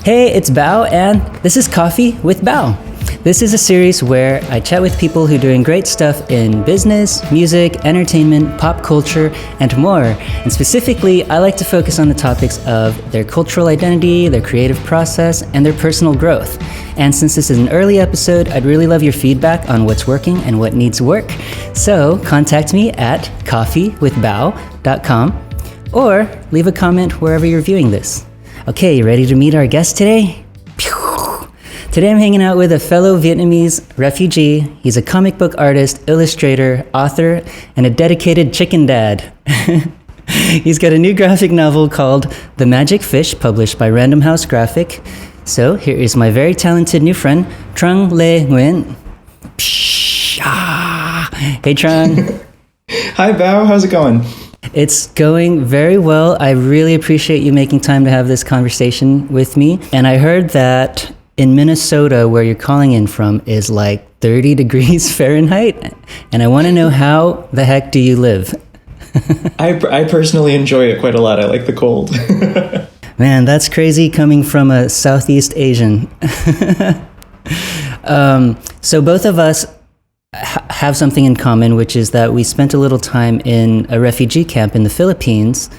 Hey, it's BAO, and this is Coffee with BAO. This is a series where I chat with people who are doing great stuff in business, music, entertainment, pop culture, and more. And specifically, I like to focus on the topics of their cultural identity, their creative process, and their personal growth. And since this is an early episode, I'd really love your feedback on what's working and what needs work. So contact me at coffeewithbao.com or leave a comment wherever you're viewing this. Okay, you ready to meet our guest today? Today I'm hanging out with a fellow Vietnamese refugee. He's a comic book artist, illustrator, author, and a dedicated chicken dad. He's got a new graphic novel called The Magic Fish, published by Random House Graphic. So here is my very talented new friend, Trung Le Nguyen. Hey Trung. Hi Bao, how's it going? It's going very well. I really appreciate you making time to have this conversation with me. And I heard that in Minnesota, where you're calling in from, is like 30 degrees Fahrenheit. And I want to know, how the heck do you live? I personally enjoy it quite a lot. I like the cold. Man, that's crazy coming from a Southeast Asian. So both of us have something in common, which is that we spent a little time in a refugee camp in the Philippines.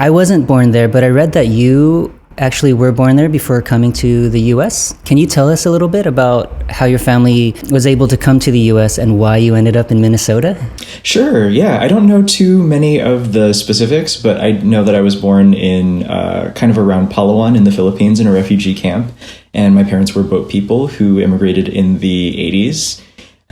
I wasn't born there, but I read that you actually were born there before coming to the US. Can you tell us a little bit about how your family was able to come to the US and why you ended up in Minnesota? Sure, yeah. I don't know too many of the specifics, but I know that I was born in kind of around Palawan in the Philippines in a refugee camp. And my parents were boat people who immigrated in the 80s.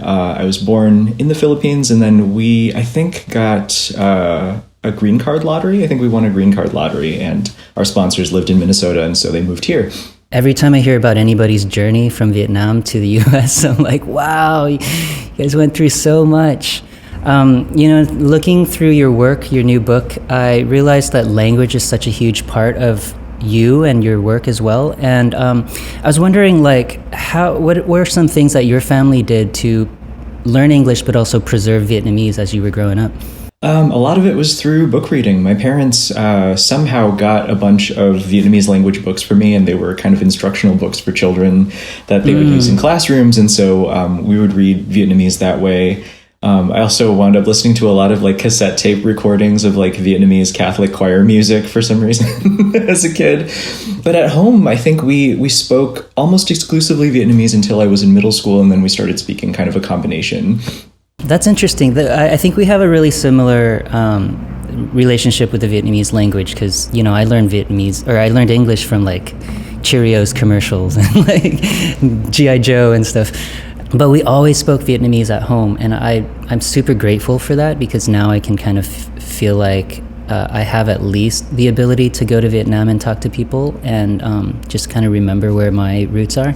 I was born in the Philippines, and then we, I think, got a green card lottery. I think we won a green card lottery, and our sponsors lived in Minnesota, and so they moved here. Every time I hear about anybody's journey from Vietnam to the US, I'm like, wow, you guys went through so much. Looking through your work, your new book, I realized that language is such a huge part of you and your work as well. And I was wondering, what were some things that your family did to learn English but also preserve Vietnamese as you were growing up? A lot of it was through book reading. My parents somehow got a bunch of Vietnamese language books for me, and they were kind of instructional books for children that they would use in classrooms. And so we would read Vietnamese that way. I also wound up listening to a lot of cassette tape recordings of Vietnamese Catholic choir music for some reason as a kid. But at home, I think we spoke almost exclusively Vietnamese until I was in middle school, and then we started speaking kind of a combination. That's interesting. I think we have a really similar relationship with the Vietnamese language because, I learned Vietnamese, or I learned English from Cheerios commercials and G.I. Joe and stuff. But we always spoke Vietnamese at home, and I'm super grateful for that because now I can kind of feel like I have at least the ability to go to Vietnam and talk to people and just kind of remember where my roots are.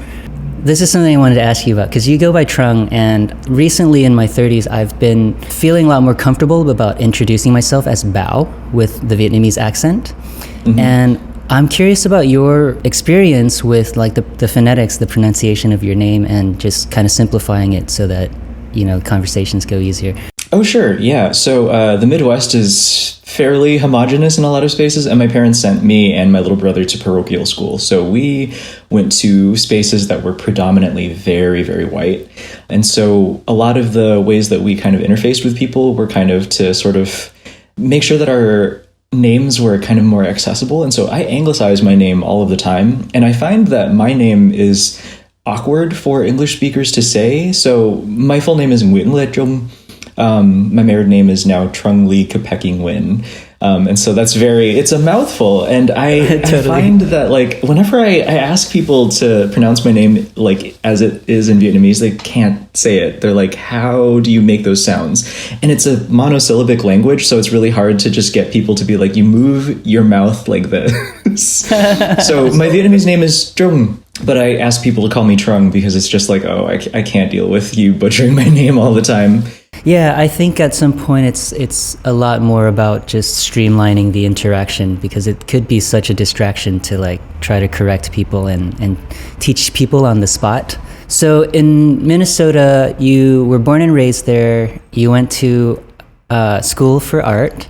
This is something I wanted to ask you about because you go by Trung, and recently in my 30s, I've been feeling a lot more comfortable about introducing myself as Bao with the Vietnamese accent. Mm-hmm. And I'm curious about your experience with the phonetics, the pronunciation of your name, and just kind of simplifying it so that, conversations go easier. Oh, sure. Yeah. So the Midwest is fairly homogenous in a lot of spaces, and my parents sent me and my little brother to parochial school. So we went to spaces that were predominantly very, very white. And so a lot of the ways that we kind of interfaced with people were kind of to sort of make sure that our names were kind of more accessible. And so I anglicize my name all of the time. And I find that my name is awkward for English speakers to say. So my full name is Nguyen Le Trung. My married name is now Trung Le Nguyen. And so it's a mouthful. And I find that whenever I ask people to pronounce my name as it is in Vietnamese, they can't say it. They're like, how do you make those sounds? And it's a monosyllabic language, so it's really hard to just get people to be like, you move your mouth like this. So my Vietnamese name is Trung, but I ask people to call me Trung because it's just I can't deal with you butchering my name all the time. Yeah, I think at some point it's a lot more about just streamlining the interaction because it could be such a distraction to try to correct people and teach people on the spot. So in Minnesota, you were born and raised there. You went to school for art,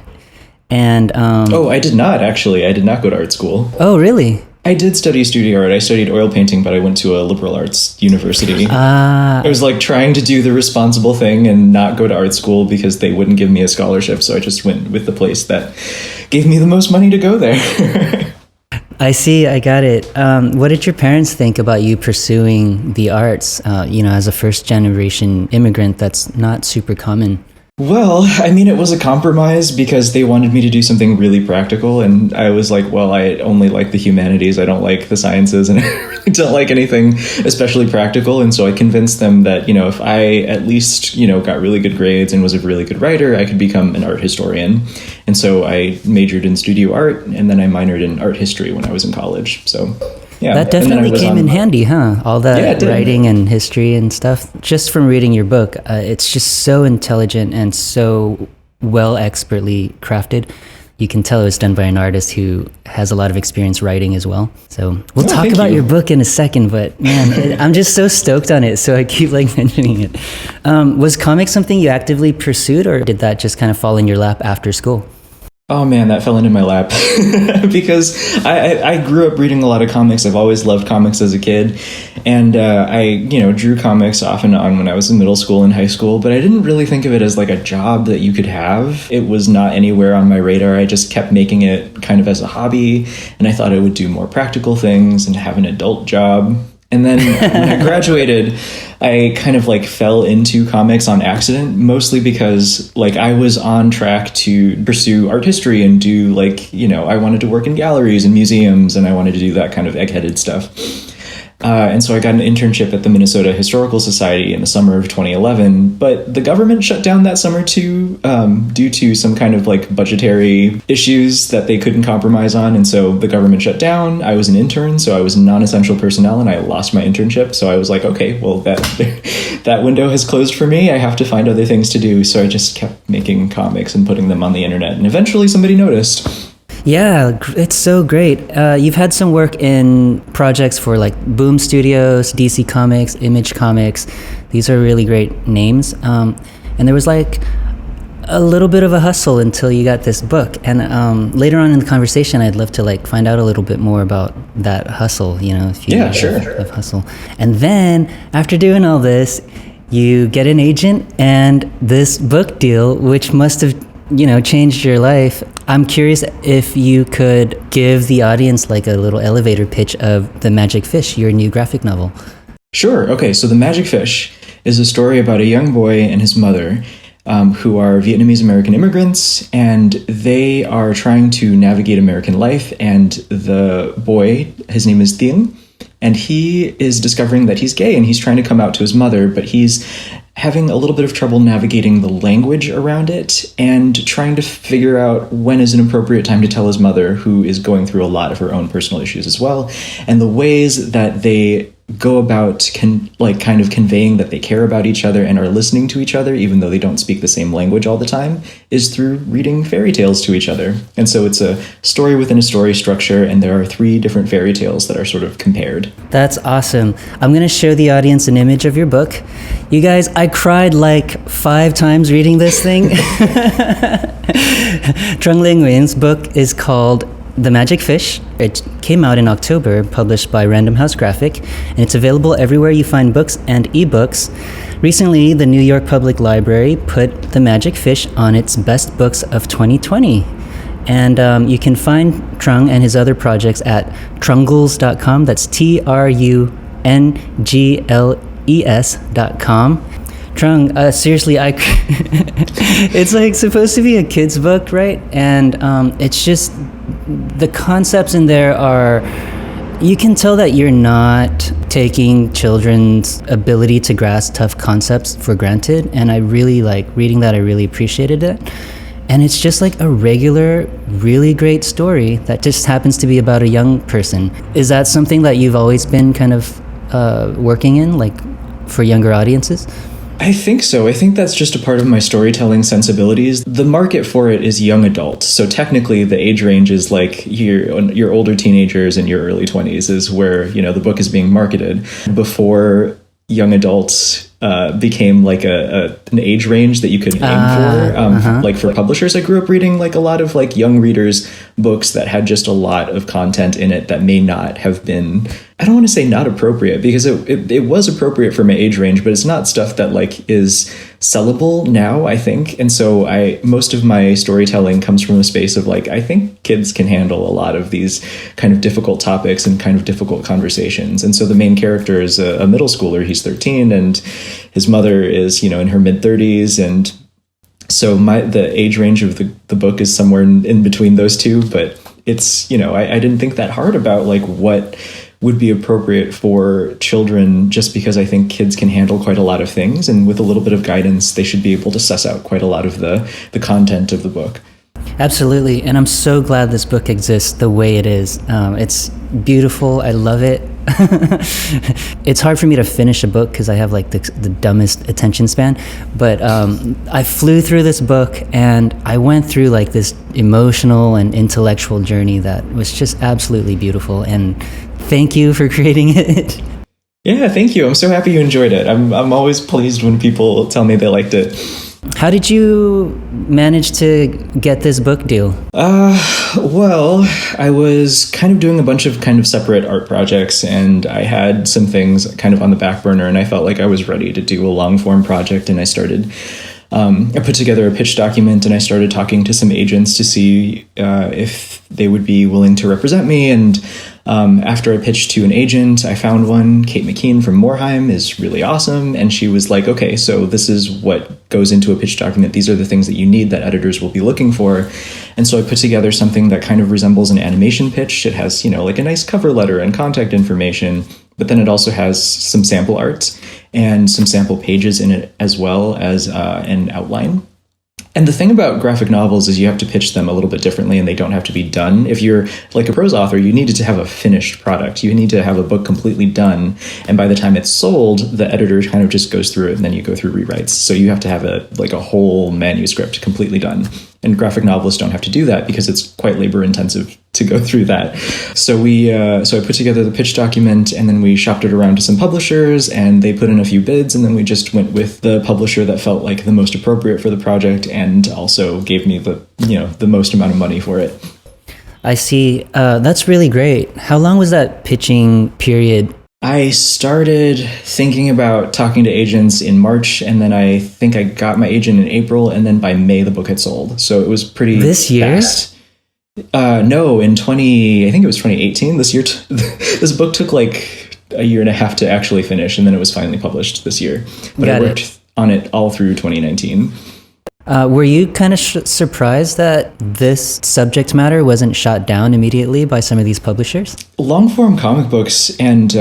and I did not actually. I did not go to art school. Oh, really? I did study studio art. I studied oil painting, but I went to a liberal arts university. I was like trying to do the responsible thing and not go to art school because they wouldn't give me a scholarship. So I just went with the place that gave me the most money to go there. I see. I got it. What did your parents think about you pursuing the arts? As a first generation immigrant, that's not super common. Well, I mean, it was a compromise because they wanted me to do something really practical. And I was like, well, I only like the humanities. I don't like the sciences and I really don't like anything especially practical. And so I convinced them that, if I at least, got really good grades and was a really good writer, I could become an art historian. And so I majored in studio art and then I minored in art history when I was in college. So yeah, that definitely came in handy, huh? All that writing and history and stuff. Just from reading your book, it's just so intelligent and so well expertly crafted. You can tell it was done by an artist who has a lot of experience writing as well. So we'll talk about your book in a second, but man, I'm just so stoked on it. So I keep mentioning it. Was comics something you actively pursued, or did that just kind of fall in your lap after school? Oh man, that fell into my lap because I grew up reading a lot of comics. I've always loved comics as a kid. And I drew comics off and on when I was in middle school and high school, but I didn't really think of it as like a job that you could have. It was not anywhere on my radar. I just kept making it kind of as a hobby. And I thought I would do more practical things and have an adult job. And then when I graduated, I kind of fell into comics on accident, mostly because I was on track to pursue art history and do I wanted to work in galleries and museums and I wanted to do that kind of egg-headed stuff. And so I got an internship at the Minnesota Historical Society in the summer of 2011, but the government shut down that summer too, due to some kind of budgetary issues that they couldn't compromise on. And so the government shut down. I was an intern, so I was non-essential personnel and I lost my internship. So I was like, okay, well that window has closed for me. I have to find other things to do. So I just kept making comics and putting them on the internet. And eventually somebody noticed. Yeah, it's so great. You've had some work in projects for Boom Studios, DC Comics, Image Comics. These are really great names. And there was a little bit of a hustle until you got this book. And later on in the conversation, I'd love to find out a little bit more about that hustle, if you of hustle. And then after doing all this, you get an agent and this book deal, which must have changed your life. I'm curious if you could give the audience a little elevator pitch of The Magic Fish, your new graphic novel. Sure. Okay. So The Magic Fish is a story about a young boy and his mother who are Vietnamese American immigrants, and they are trying to navigate American life. And the boy, his name is Thien, and he is discovering that he's gay and he's trying to come out to his mother, but he's having a little bit of trouble navigating the language around it and trying to figure out when is an appropriate time to tell his mother, who is going through a lot of her own personal issues as well, and the ways that they go about kind of conveying that they care about each other and are listening to each other, even though they don't speak the same language all the time, is through reading fairy tales to each other. And so it's a story within a story structure, and there are 3 different fairy tales that are sort of compared. That's awesome. I'm going to show the audience an image of your book. You guys, I cried 5 times reading this thing. Trung Le Nguyen's book is called The Magic Fish. It came out in October, published by Random House Graphic, and it's available everywhere you find books and ebooks. Recently, the New York Public Library put The Magic Fish on its best books of 2020. And you can find Trung and his other projects at trungles.com. That's TRUNGLES.com. Trung, seriously, it's supposed to be a kid's book, right? And it's just, the concepts in there are, you can tell that you're not taking children's ability to grasp tough concepts for granted. And I really reading that. I really appreciated it. And it's just a regular, really great story that just happens to be about a young person. Is that something that you've always been kind of working in, for younger audiences? I think so. I think that's just a part of my storytelling sensibilities. The market for it is young adult. So technically the age range is your older teenagers and your early 20s is where, the book is being marketed. Before young adults became like an age range that you could aim for. Like for publishers, I grew up reading like a lot of like young readers books that had just a lot of content in it that may not have been, I don't want to say not appropriate, because it was appropriate for my age range, but it's not stuff that like is sellable now, I think. And so most of my storytelling comes from a space of like, I think kids can handle a lot of these kind of difficult topics and kind of difficult conversations. And so the main character is a middle schooler. He's 13 and his mother is, in her mid 30s. And so the age range of the book is somewhere in between those two, but it's, I didn't think that hard about like what would be appropriate for children, just because I think kids can handle quite a lot of things, and with a little bit of guidance, they should be able to suss out quite a lot of the content of the book. Absolutely, and I'm so glad this book exists the way it is. It's beautiful. I love it. It's hard for me to finish a book because I have like the dumbest attention span, but I flew through this book and I went through like this emotional and intellectual journey that was just absolutely beautiful, and thank you for creating it. Yeah, thank you. I'm so happy you enjoyed it. I'm always pleased when people tell me they liked it. How did you manage to get this book deal? Well, I was kind of doing a bunch of kind of separate art projects, and I had some things kind of on the back burner, and I felt like I was ready to do a long form project, and I started I put together a pitch document, and I started talking to some agents to see if they would be willing to represent me. And after I pitched to an agent, I found one. Kate McKean from Moorheim is really awesome. And she was like, okay, so this is what goes into a pitch document. These are the things that you need that editors will be looking for. And so I put together something that kind of resembles an animation pitch. It has, like a nice cover letter and contact information, but then it also has some sample art and some sample pages in it, as well as an outline. And the thing about graphic novels is you have to pitch them a little bit differently, and they don't have to be done. If you're like a prose author, you needed to have a finished product. You need to have a book completely done. And by the time it's sold, the editor kind of just goes through it, and then you go through rewrites. So you have to have a whole manuscript completely done. And graphic novelists don't have to do that because it's quite labor intensive to go through that. So so I put together the pitch document, and then we shopped it around to some publishers, and they put in a few bids, and then we just went with the publisher that felt like the most appropriate for the project and also gave me the most amount of money for it. I see. That's really great. How long was that pitching period? I started thinking about talking to agents in March, and then I think I got my agent in April, and then by May the book had sold. So it was pretty this year? fast. No, I think it was 2018. This year, this book took like a year and a half to actually finish, and then it was finally published this year. But I worked on it all through 2019. Were you kind of surprised that this subject matter wasn't shot down immediately by some of these publishers? Long-form comic books and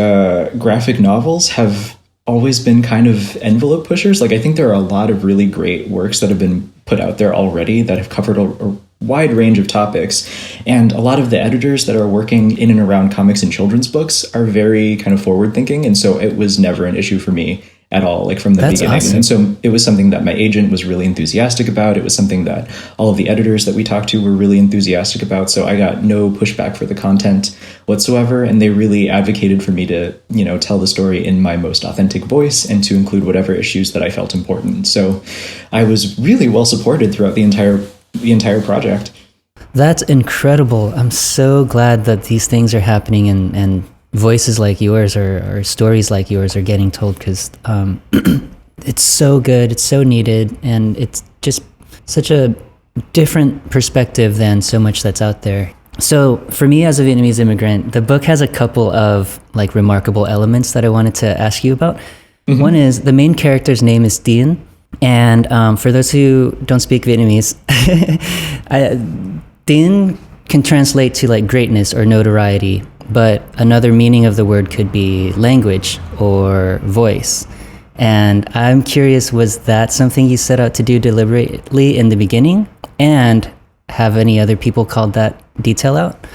graphic novels have always been kind of envelope pushers. Like, I think there are a lot of really great works that have been put out there already that have covered a wide range of topics. And a lot of the editors that are working in and around comics and children's books are very kind of forward-thinking. And so it was never an issue for me at all, like from the beginning. Awesome. And so it was something that my agent was really enthusiastic about. It was something that all of the editors that we talked to were really enthusiastic about. So I got no pushback for the content whatsoever. And they really advocated for me to, tell the story in my most authentic voice and to include whatever issues that I felt important. So I was really well supported throughout the entire project. That's incredible. I'm so glad that these things are happening and voices like yours or stories like yours are getting told, because it's so good, it's so needed, and it's just such a different perspective than so much that's out there. So for me as a Vietnamese immigrant, the book has a couple of like remarkable elements that I wanted to ask you about. Mm-hmm. One is the main character's name is Dien, and for those who don't speak Vietnamese, Dien can translate to like greatness or notoriety. But another meaning of the word could be language or voice. And I'm curious, was that something you set out to do deliberately in the beginning? And have any other people called that detail out?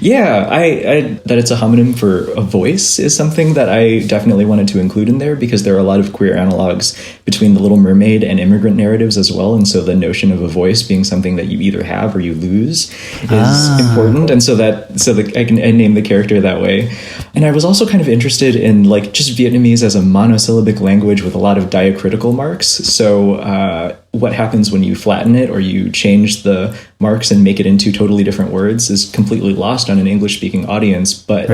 Yeah, I that it's a homonym for a voice is something that I definitely wanted to include in there, because there are a lot of queer analogs between The Little Mermaid and immigrant narratives as well. And so the notion of a voice being something that you either have or you lose is important. And so I named the character that way. And I was also kind of interested in like just Vietnamese as a monosyllabic language with a lot of diacritical marks. So what happens when you flatten it or you change the marks and make it into totally different words is completely lost on an English-speaking audience. But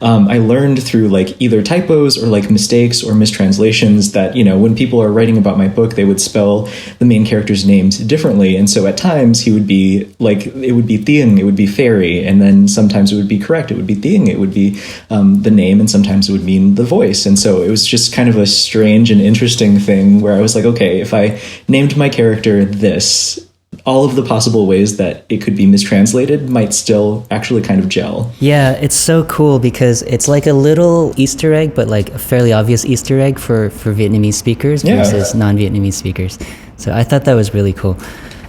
I learned through like either typos or like mistakes or mistranslations that, you know, when people are writing about my book, they would spell the main character's names differently. And so at times he would be like, it would be Thieng, it would be fairy. And then sometimes it would be correct. It would be Thieng, it would be the name. And sometimes it would mean the voice. And so it was just kind of a strange and interesting thing where I was like, okay, if I named my character this, all of the possible ways that it could be mistranslated might still actually kind of gel. Yeah, it's so cool because it's like a little Easter egg, but like a fairly obvious Easter egg for Vietnamese speakers versus non-Vietnamese speakers. So I thought that was really cool.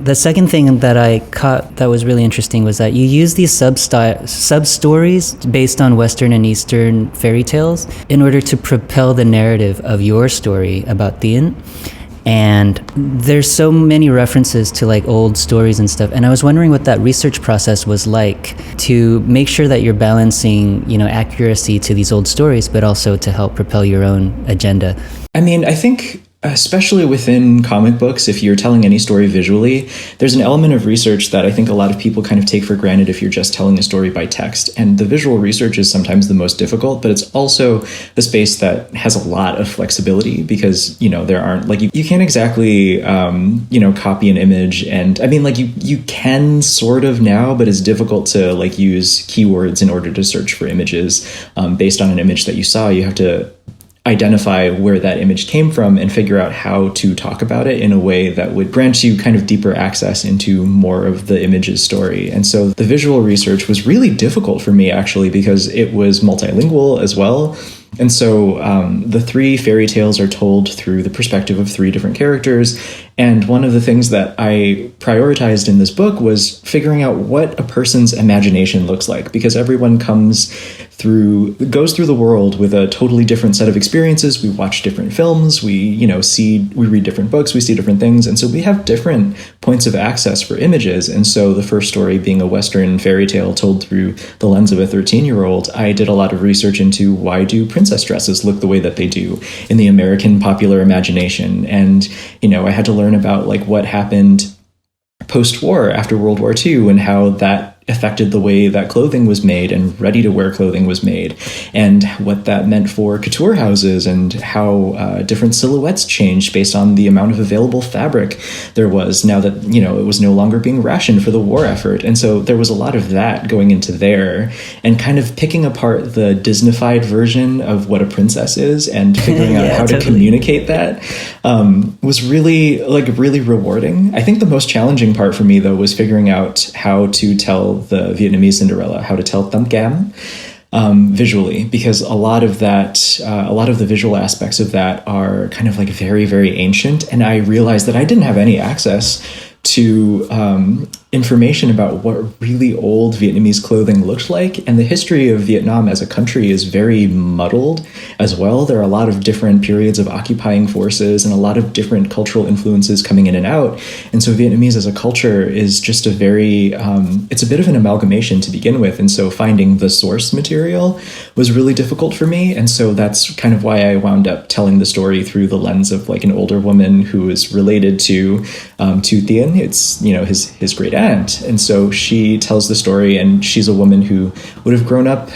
The second thing that I caught that was really interesting was that you use these sub-stories based on Western and Eastern fairy tales in order to propel the narrative of your story about Dien. And there's so many references to like old stories and stuff. And I was wondering what that research process was like to make sure that you're balancing, you know, accuracy to these old stories, but also to help propel your own agenda. I mean, I think especially within comic books, if you're telling any story visually, there's an element of research that I think a lot of people kind of take for granted if you're just telling a story by text. And the visual research is sometimes the most difficult, but it's also the space that has a lot of flexibility because, you know, there aren't like, you can't exactly, you know, copy an image. And I mean, like you can sort of now, but it's difficult to like use keywords in order to search for images based on an image that you saw. You have to identify where that image came from and figure out how to talk about it in a way that would grant you kind of deeper access into more of the image's story. And so the visual research was really difficult for me actually because it was multilingual as well. And so the three fairy tales are told through the perspective of three different characters. And one of the things that I prioritized in this book was figuring out what a person's imagination looks like, because everyone goes through the world with a totally different set of experiences. We watch different films, we read different books, we see different things. And so we have different points of access for images. And so the first story being a Western fairy tale told through the lens of a 13-year-old, I did a lot of research into why do princess dresses look the way that they do in the American popular imagination. And, you know, I had to learn about like what happened post-war after World War II and how that affected the way that clothing was made and ready-to-wear clothing was made, and what that meant for couture houses and how different silhouettes changed based on the amount of available fabric there was now that, you know, it was no longer being rationed for the war effort. And so there was a lot of that going into there and kind of picking apart the Disneyfied version of what a princess is and figuring out how to communicate that was really rewarding. I think the most challenging part for me though was figuring out how to tell the Vietnamese Cinderella, how to tell Tam Cam visually, because a lot of the visual aspects of that are kind of like very, very ancient. And I realized that I didn't have any access to information about what really old Vietnamese clothing looked like. And the history of Vietnam as a country is very muddled as well. There are a lot of different periods of occupying forces and a lot of different cultural influences coming in and out. And so Vietnamese as a culture is just it's a bit of an amalgamation to begin with. And so finding the source material was really difficult for me. And so that's kind of why I wound up telling the story through the lens of like an older woman who is related to Thien. It's, you know, his great aunt. And so she tells the story, and she's a woman who would have grown up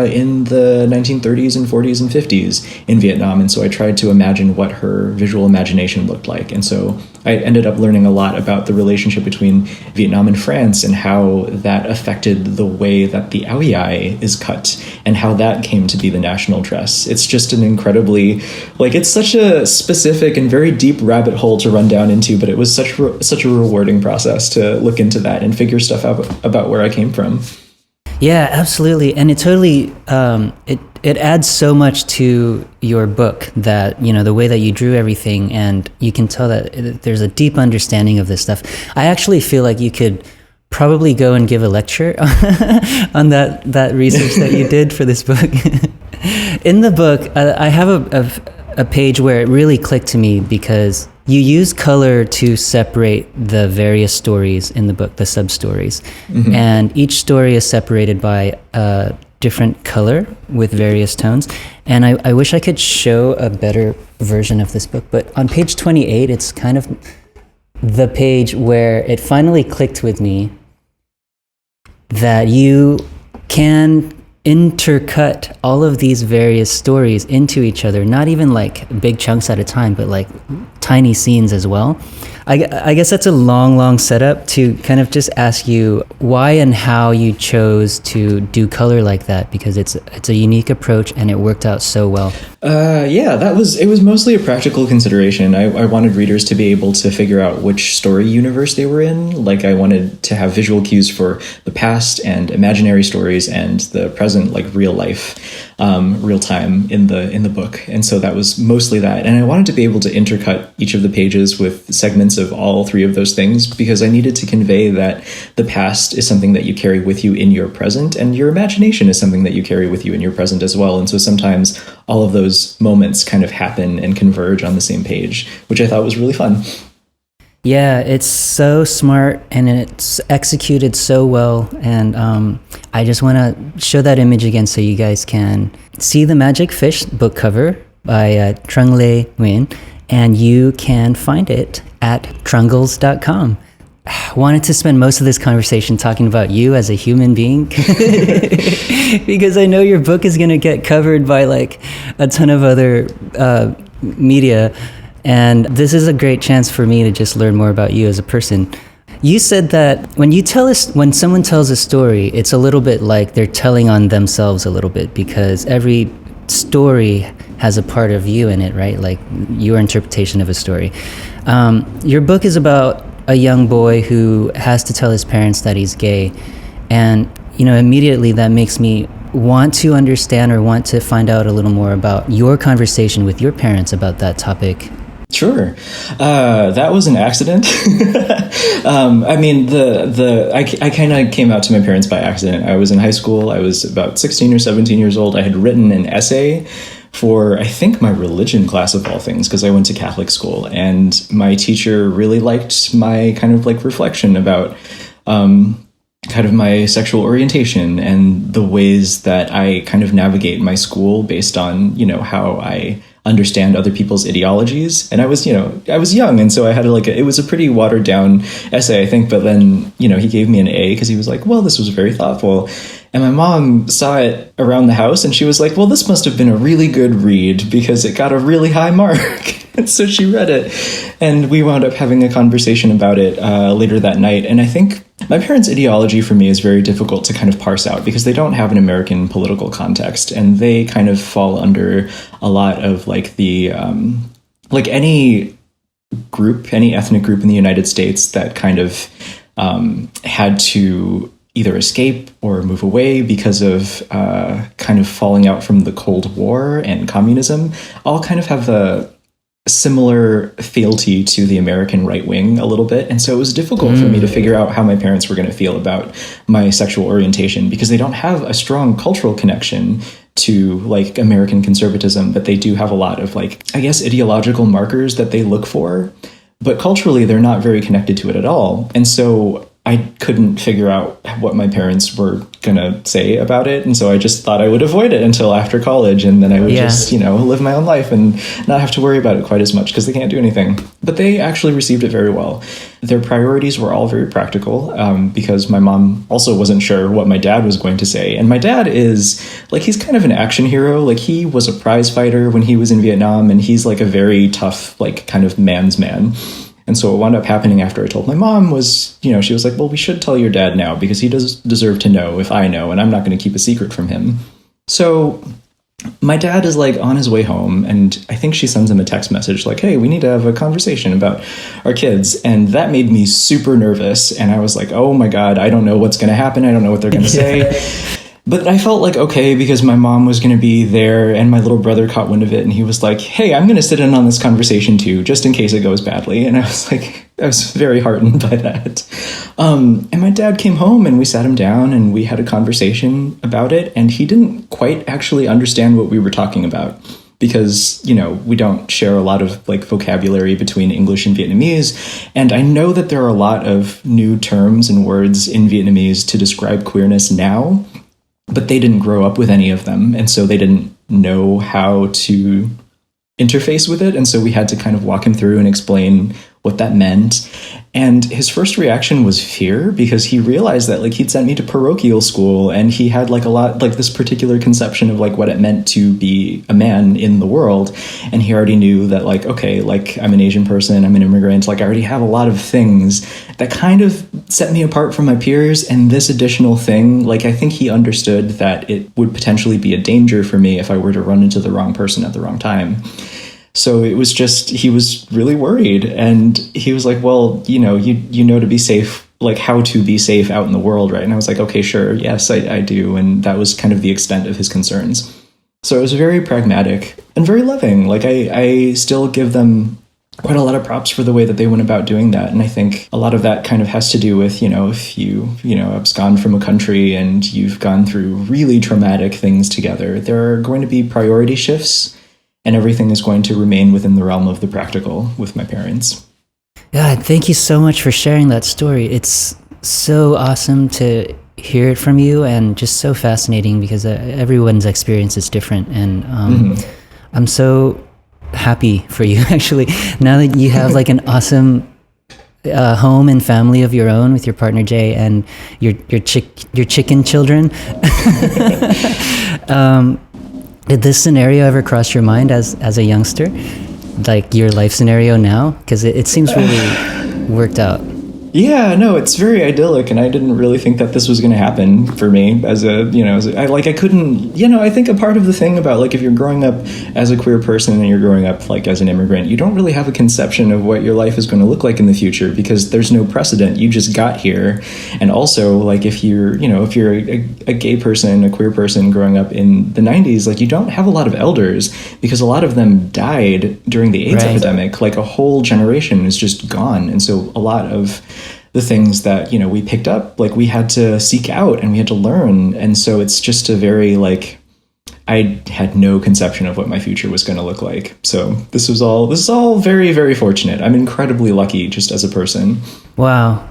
in the 1930s and 40s and 50s in Vietnam. And so I tried to imagine what her visual imagination looked like. And so I ended up learning a lot about the relationship between Vietnam and France and how that affected the way that the ao dai is cut and how that came to be the national dress. It's just an incredibly, like, it's such a specific and very deep rabbit hole to run down into, but it was such a rewarding process to look into that and figure stuff out about where I came from. Yeah, absolutely. And it totally, it adds so much to your book that, you know, the way that you drew everything, and you can tell that there's a deep understanding of this stuff. I actually feel like you could probably go and give a lecture on that research that you did for this book. In the book, I have a page where it really clicked to me because you use color to separate the various stories in the book, the sub-stories. Mm-hmm. And each story is separated by a different color with various tones. And I wish I could show a better version of this book, but on page 28, it's kind of the page where it finally clicked with me that you can intercut all of these various stories into each other, not even like big chunks at a time, but like tiny scenes as well. I guess that's a long setup to kind of just ask you why and how you chose to do color like that, because it's a unique approach and it worked out so well. Yeah, it was mostly a practical consideration. I wanted readers to be able to figure out which story universe they were in. Like, I wanted to have visual cues for the past and imaginary stories and the present, like real life, real time in the book. And so that was mostly that. And I wanted to be able to intercut each of the pages with segments of all three of those things, because I needed to convey that the past is something that you carry with you in your present, and your imagination is something that you carry with you in your present as well. And so sometimes all of those moments kind of happen and converge on the same page, which I thought was really fun. Yeah, it's so smart and it's executed so well. And I just want to show that image again so you guys can see the Magic Fish book cover by Trung Le Nguyen, and you can find it at trungles.com. Wanted to spend most of this conversation talking about you as a human being because I know your book is going to get covered by like a ton of other media, and this is a great chance for me to just learn more about you as a person. You said that when someone tells a story, it's a little bit like they're telling on themselves a little bit, because every story has a part of you in it, right? Like your interpretation of a story. Your book is about a young boy who has to tell his parents that he's gay. And, immediately that makes me want to understand or want to find out a little more about your conversation with your parents about that topic. Sure. That was an accident. I mean, I kind of came out to my parents by accident. I was in high school. I was about 16 or 17 years old. I had written an essay for, I think, my religion class of all things, because I went to Catholic school, and my teacher really liked my kind of like reflection about kind of my sexual orientation and the ways that I kind of navigate my school based on, how I understand other people's ideologies. And I was young, and so I had it was a pretty watered down essay, I think, but then, he gave me an A because he was like, well, this was very thoughtful. And my mom saw it around the house and she was like, well, this must have been a really good read because it got a really high mark. And so she read it, and we wound up having a conversation about it later that night. And I think my parents' ideology for me is very difficult to kind of parse out because they don't have an American political context, and they kind of fall under a lot of like the any ethnic group in the United States that kind of had to either escape or move away because of kind of falling out from the Cold War and communism, all kind of have a similar fealty to the American right wing a little bit. And so it was difficult for me to figure out how my parents were going to feel about my sexual orientation, because they don't have a strong cultural connection to like American conservatism, but they do have a lot of like, I guess, ideological markers that they look for, but culturally they're not very connected to it at all. And so I couldn't figure out what my parents were going to say about it. And so I just thought I would avoid it until after college. And then I would just, live my own life and not have to worry about it quite as much because they can't do anything. But they actually received it very well. Their priorities were all very practical because my mom also wasn't sure what my dad was going to say. And my dad is like, he's kind of an action hero. Like, he was a prize fighter when he was in Vietnam, and he's like a very tough, like kind of man's man. And so what wound up happening after I told my mom was, she was like, well, we should tell your dad now because he does deserve to know if I know, and I'm not going to keep a secret from him. So my dad is like on his way home, and I think she sends him a text message like, hey, we need to have a conversation about our kids. And that made me super nervous. And I was like, oh my God, I don't know what's going to happen. I don't know what they're going to say. But I felt like, okay, because my mom was going to be there and my little brother caught wind of it, and he was like, hey, I'm going to sit in on this conversation too, just in case it goes badly. And I was like, I was very heartened by that. And my dad came home and we sat him down and we had a conversation about it. And he didn't quite actually understand what we were talking about because, you know, we don't share a lot of like vocabulary between English and Vietnamese. And I know that there are a lot of new terms and words in Vietnamese to describe queerness now, but they didn't grow up with any of them. And so they didn't know how to interface with it. And so we had to kind of walk him through and explain what that meant. And his first reaction was fear because he realized that like he'd sent me to parochial school and he had like a lot like this particular conception of like what it meant to be a man in the world. And he already knew that like, okay, like I'm an Asian person, I'm an immigrant, like I already have a lot of things that kind of set me apart from my peers. And this additional thing, like I think he understood that it would potentially be a danger for me if I were to run into the wrong person at the wrong time. So it was just, he was really worried and he was like, well, you know, you know, to be safe, like how to be safe out in the world, right? And I was like, okay, sure. Yes, I do. And that was kind of the extent of his concerns. So it was very pragmatic and very loving. Like I still give them quite a lot of props for the way that they went about doing that. And I think a lot of that kind of has to do with, you know, if you abscond from a country and you've gone through really traumatic things together, there are going to be priority shifts. And everything is going to remain within the realm of the practical with my parents. God, thank you so much for sharing that story. It's so awesome to hear it from you and just so fascinating because everyone's experience is different. And I'm so happy for you, actually. Now that you have like an awesome home and family of your own with your partner, Jay, and your chicken children. Did this scenario ever cross your mind as a youngster? Like your life scenario now? Because it seems really worked out. Yeah, no, it's very idyllic, and I didn't really think that this was going to happen for me I couldn't, you know, I think a part of the thing about, like, if you're growing up as a queer person and you're growing up, like, as an immigrant, you don't really have a conception of what your life is going to look like in the future because there's no precedent. You just got here. And also, like, if you're a gay person, a queer person growing up in the 90s, like, you don't have a lot of elders because a lot of them died during the AIDS epidemic. Like, a whole generation is just gone. And so a lot of the things that, you know, we picked up, like we had to seek out and we had to learn. And so it's just a very, like, I had no conception of what my future was going to look like. So this is all very, very fortunate. I'm incredibly lucky just as a person. Wow.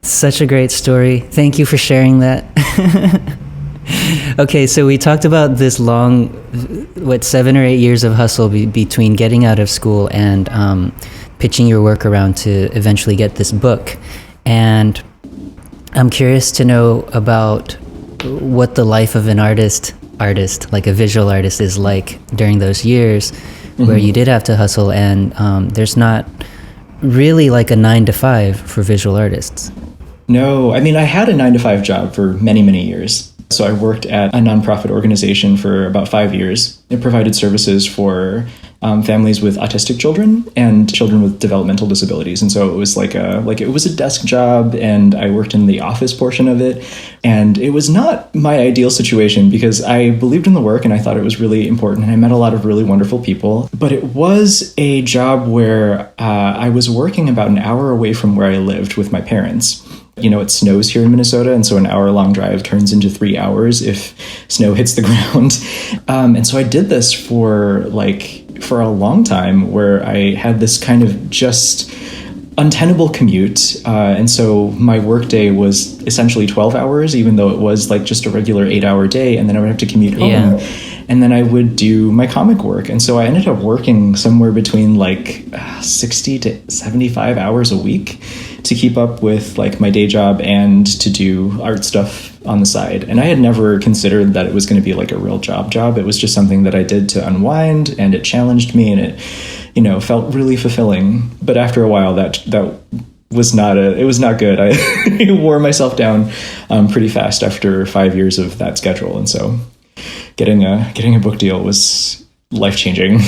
Such a great story. Thank you for sharing that. Okay, so we talked about this long, 7 or 8 years of hustle between getting out of school and pitching your work around to eventually get this book. And I'm curious to know about what the life of an artist, like a visual artist, is like during those years where you did have to hustle and there's not really like a 9-to-5 for visual artists. No, I mean, I had a 9-to-5 job for many, many years. So I worked at a nonprofit organization for about 5 years. It provided services for families with autistic children and children with developmental disabilities. And so it was it was a desk job, and I worked in the office portion of it. And it was not my ideal situation because I believed in the work and I thought it was really important. And I met a lot of really wonderful people. But it was a job where I was working about an hour away from where I lived with my parents. You know, it snows here in Minnesota, and so an hour-long drive turns into 3 hours if snow hits the ground. And so I did this for a long time where I had this kind of just untenable commute. And so my workday was essentially 12 hours, even though it was like just a regular 8-hour day. And then I would have to commute home. Yeah. And then I would do my comic work. And so I ended up working somewhere between 60 to 75 hours a week to keep up with like my day job and to do art stuff on the side. And I had never considered that it was going to be like a real job. It was just something that I did to unwind, and it challenged me, and it, you know, felt really fulfilling. But after a while that was not good. I wore myself down pretty fast after 5 years of that schedule. And so getting a book deal was life-changing.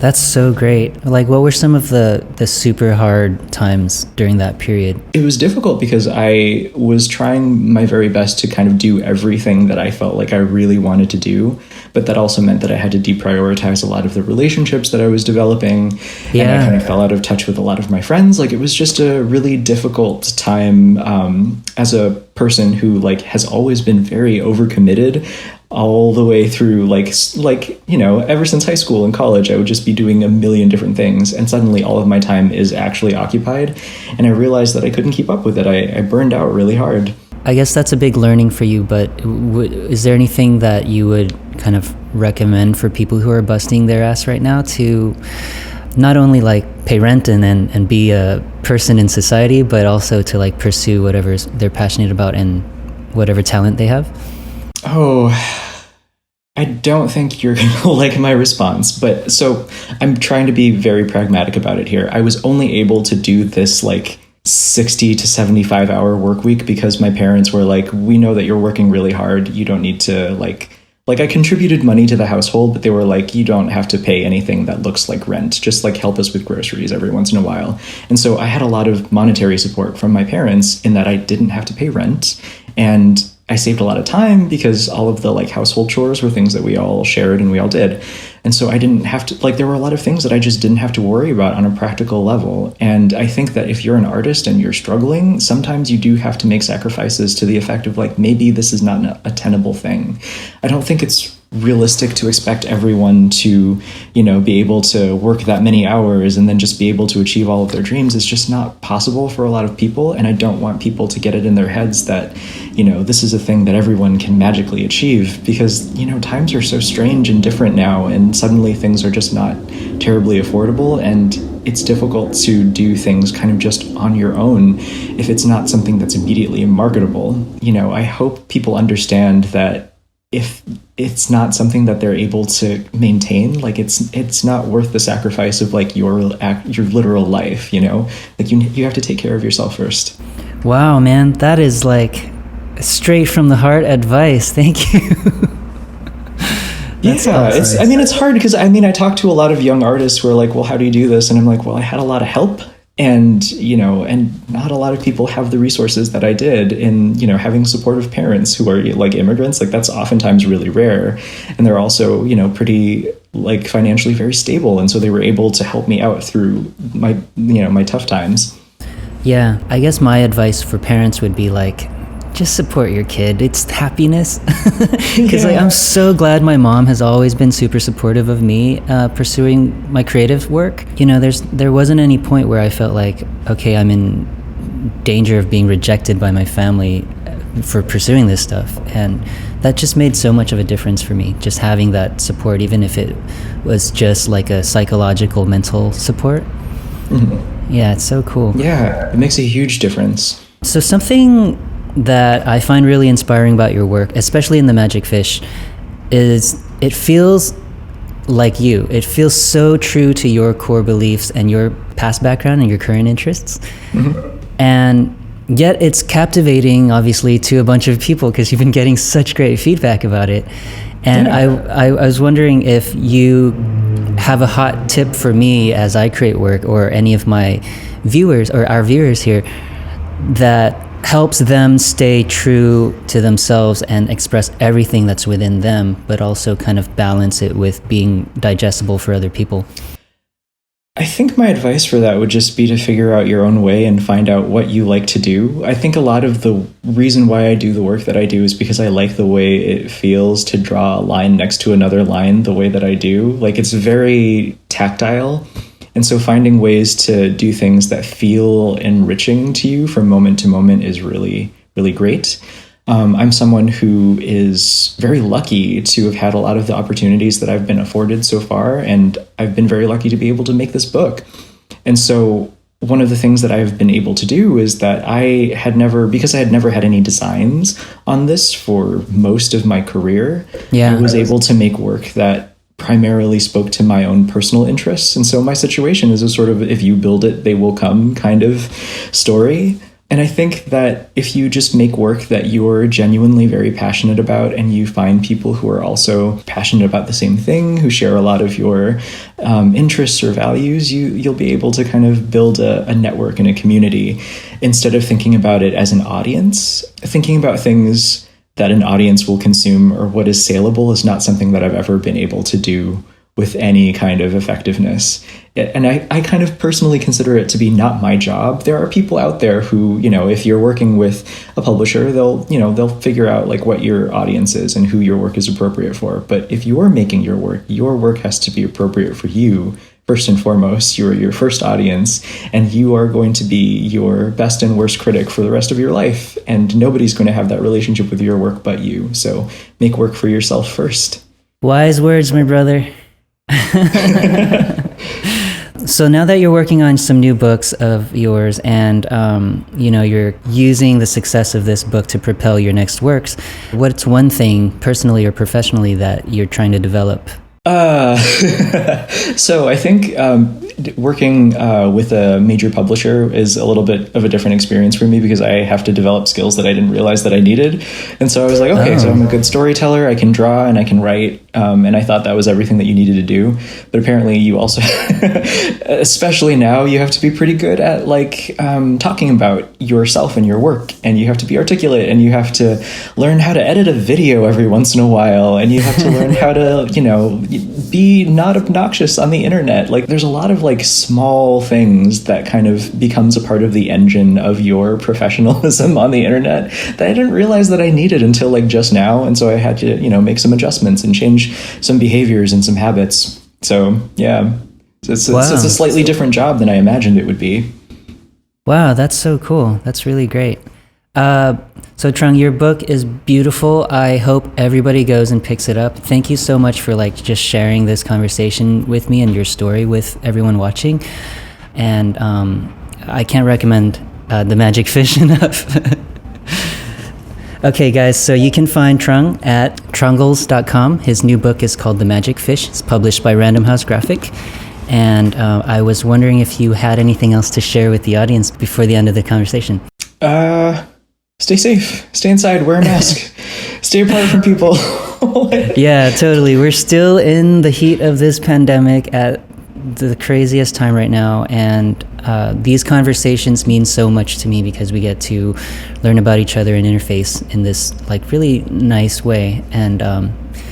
That's so great. Like, what were some of the super hard times during that period? It was difficult because I was trying my very best to kind of do everything that I felt like I really wanted to do, but that also meant that I had to deprioritize a lot of the relationships that I was developing, and I kind of fell out of touch with a lot of my friends. Like, it was just a really difficult time as a person who like has always been very overcommitted all the way through, like ever since high school and college. I would just be doing a million different things, and suddenly all of my time is actually occupied, and I realized that I couldn't keep up with it. I burned out really hard. I guess that's a big learning for you, but is there anything that you would kind of recommend for people who are busting their ass right now to not only like pay rent and be a person in society, but also to like pursue whatever they're passionate about and whatever talent they have? Oh, I don't think you're going to like my response, but so I'm trying to be very pragmatic about it here. I was only able to do this like 60 to 75 hour work week because my parents were like, we know that you're working really hard. You don't need to like I contributed money to the household, but they were like, you don't have to pay anything that looks like rent. Just like help us with groceries every once in a while. And so I had a lot of monetary support from my parents in that I didn't have to pay rent. And I saved a lot of time because all of the like household chores were things that we all shared and we all did. And so I didn't have to, like, there were a lot of things that I just didn't have to worry about on a practical level. And I think that if you're an artist and you're struggling, sometimes you do have to make sacrifices to the effect of like, maybe this is not a tenable thing. I don't think it's realistic to expect everyone to, be able to work that many hours and then just be able to achieve all of their dreams. It's just not possible for a lot of people. And I don't want people to get it in their heads that, this is a thing that everyone can magically achieve, because, times are so strange and different now, and suddenly things are just not terribly affordable, and it's difficult to do things kind of just on your own if it's not something that's immediately marketable. I hope people understand that if it's not something that they're able to maintain, like it's not worth the sacrifice of like your literal life, like you have to take care of yourself first. Wow, man, that is like straight from the heart advice. Thank you. It's hard because I talk to a lot of young artists who are like, well, how do you do this? And I'm like, well, I had a lot of help. And, and not a lot of people have the resources that I did in, having supportive parents who are like immigrants. Like, that's oftentimes really rare. And they're also, pretty like financially very stable. And so they were able to help me out through my, my tough times. Yeah, I guess my advice for parents would be like, just support your kid. It's happiness. Because I'm so glad my mom has always been super supportive of me pursuing my creative work. There wasn't any point where I felt like, okay, I'm in danger of being rejected by my family for pursuing this stuff. And that just made so much of a difference for me, just having that support, even if it was just like a psychological, mental support. Mm-hmm. Yeah, it's so cool. Yeah, it makes a huge difference. So something that I find really inspiring about your work, especially in the Magic Fish, is it feels like you. It feels so true to your core beliefs and your past background and your current interests. Mm-hmm. And yet it's captivating, obviously, to a bunch of people because you've been getting such great feedback about it. And I was wondering if you have a hot tip for me as I create work, or any of my viewers or our viewers here, that helps them stay true to themselves and express everything that's within them, but also kind of balance it with being digestible for other people. I think my advice for that would just be to figure out your own way and find out what you like to do. I think a lot of the reason why I do the work that I do is because I like the way it feels to draw a line next to another line the way that I do. Like, it's very tactile. And so finding ways to do things that feel enriching to you from moment to moment is really, really great. I'm someone who is very lucky to have had a lot of the opportunities that I've been afforded so far, and I've been very lucky to be able to make this book. And so one of the things that I've been able to do is that because I had never had any designs on this for most of my career, I was able to make work that primarily spoke to my own personal interests. And so my situation is a sort of, if you build it, they will come kind of story. And I think that if you just make work that you're genuinely very passionate about, and you find people who are also passionate about the same thing, who share a lot of your interests or values, you'll be able to kind of build a network and a community, instead of thinking about it as an audience. Thinking about things that an audience will consume or what is saleable is not something that I've ever been able to do with any kind of effectiveness. And I kind of personally consider it to be not my job. There are people out there who, if you're working with a publisher, they'll figure out like what your audience is and who your work is appropriate for. But if you're making your work has to be appropriate for you. First and foremost, you're your first audience, and you are going to be your best and worst critic for the rest of your life. And nobody's going to have that relationship with your work but you. So make work for yourself first. Wise words, my brother. So now that you're working on some new books of yours, and you're using the success of this book to propel your next works, what's one thing personally or professionally that you're trying to develop? So I think working with a major publisher is a little bit of a different experience for me, because I have to develop skills that I didn't realize that I needed. And so I was like, okay, so I'm a good storyteller, I can draw and I can write. And I thought that was everything that you needed to do. But apparently you also, especially now, you have to be pretty good at talking about yourself and your work. And you have to be articulate, and you have to learn how to edit a video every once in a while. And you have to learn how to, be not obnoxious on the internet. Like, there's a lot of small things that kind of becomes a part of the engine of your professionalism on the internet that I didn't realize that I needed until just now. And so I had to, make some adjustments and change some behaviors and some habits. So yeah, it's a slightly different job than I imagined it would be. Wow, that's so cool. That's really great. So Trung, your book is beautiful. I hope everybody goes and picks it up. Thank you so much for just sharing this conversation with me and your story with everyone watching. And I can't recommend The Magic Fish enough. Okay, guys, so you can find Trung at trungles.com. His new book is called The Magic Fish. It's published by Random House Graphic. And I was wondering if you had anything else to share with the audience before the end of the conversation. Stay safe. Stay inside. Wear a mask. Stay apart from people. Yeah, totally. We're still in the heat of this pandemic at the craziest time right now, and these conversations mean so much to me because we get to learn about each other and interface in this really nice way. And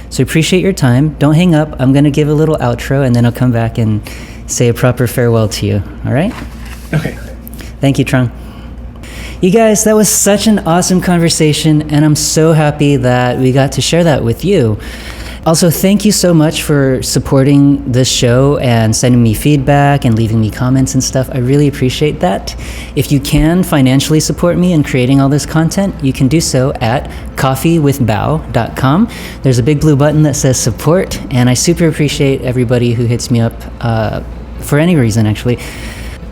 so appreciate your time. Don't hang up. I'm going to give a little outro, and then I'll come back and say a proper farewell to you. All right? Okay. Thank you, Trung. You guys, that was such an awesome conversation, and I'm so happy that we got to share that with you. Also, thank you so much for supporting this show and sending me feedback and leaving me comments and stuff. I really appreciate that. If you can financially support me in creating all this content, you can do so at coffeewithbao.com. There's a big blue button that says support, and I super appreciate everybody who hits me up for any reason, actually.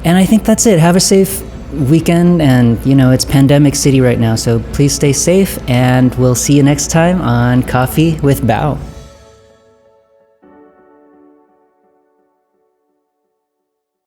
And I think that's it. Have a safe weekend, and it's pandemic city right now, so please stay safe, and we'll see you next time on Coffee with Bao.